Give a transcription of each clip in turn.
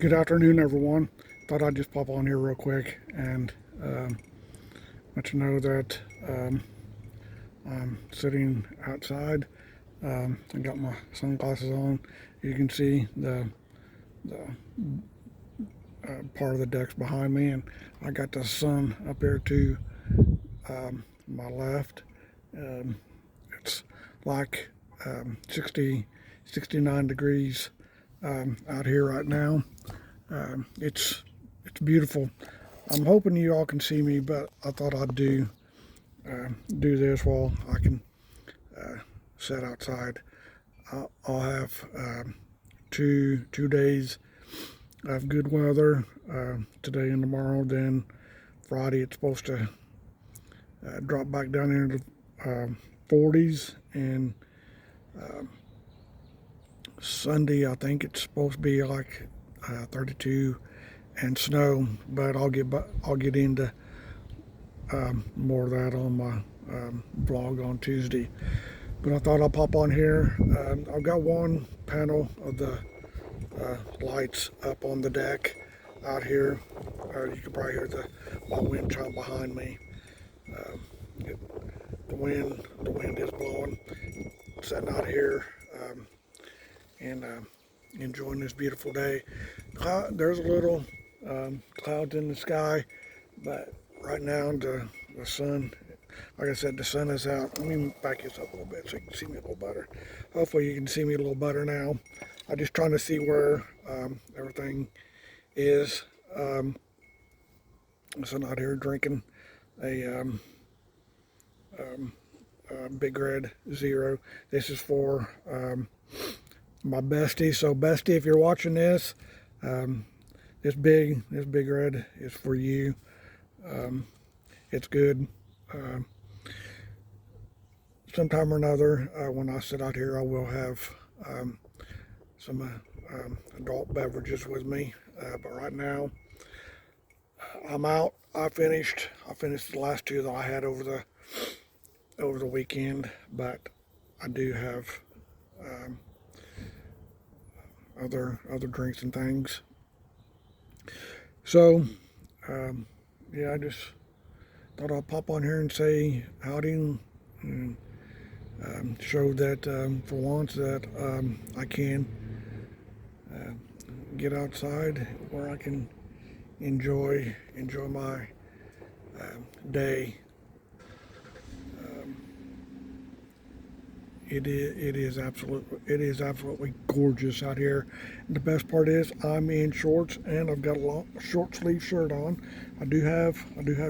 Good afternoon, everyone. Thought I'd just pop on here real quick and let you know that I'm sitting outside. I got my sunglasses on. You can see the part of the deck's behind me, and I got the sun up here to my left. Um, it's like 69 degrees out here right now. It's beautiful. I'm hoping you all can see me, but I thought I'd do this while I can sit outside. I'll have two days of good weather today and tomorrow. Then Friday it's supposed to drop back down into the 40s, and Sunday I think it's supposed to be like 32 and snow. But I'll get into more of that on my vlog on Tuesday. But I thought I'll pop on here. I've got one panel of the lights up on the deck out here. You can probably hear my wind chime behind me. Uh, it, the wind is blowing. Sitting out here and enjoying this beautiful day. There's a little clouds in the sky, but right now the sun, like I said, the sun is out. Let me back this up a little bit so you can see me a little better. Hopefully you can see me a little better now. I'm just trying to see where everything is. So I'm out here drinking a Big Red Zero. This is for my Bestie. So Bestie, if you're watching this, this big red is for you. It's good. Sometime or another, when I sit out here, I will have some adult beverages with me. But right now, I'm out. I finished the last two that I had over the weekend, but I do have other drinks and things. So yeah, I just thought I'll pop on here and say howdy and show that for once that I can get outside where I can enjoy my day. It is absolutely gorgeous out here. And the best part is I'm in shorts and I've got a short sleeve shirt on. I do have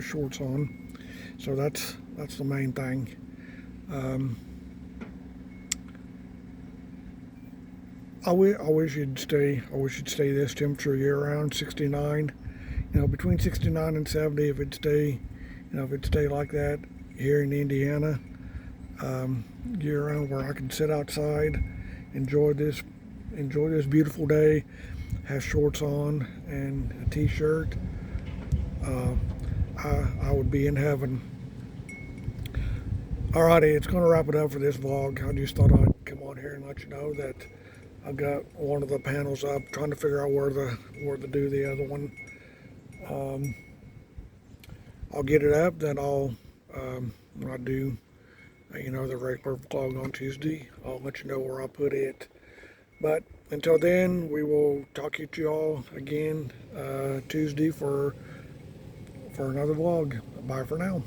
shorts on, so that's the main thing. I wish you'd stay. I wish you'd stay this temperature year round, 69. You know, between 69 and 70. If it'd stay like that here in Indiana year round, where I can sit outside, enjoy this beautiful day, have shorts on and a t-shirt, I would be in heaven. Alrighty, it's going to wrap it up for this vlog. I just thought I'd come on here and let you know that I've got one of the panels up, trying to figure out where to do the other one. I'll get it up, then I'll when I do the regular vlog on Tuesday, I'll let you know where I put it. But until then, we will talk to you all again Tuesday for another vlog. Bye for now.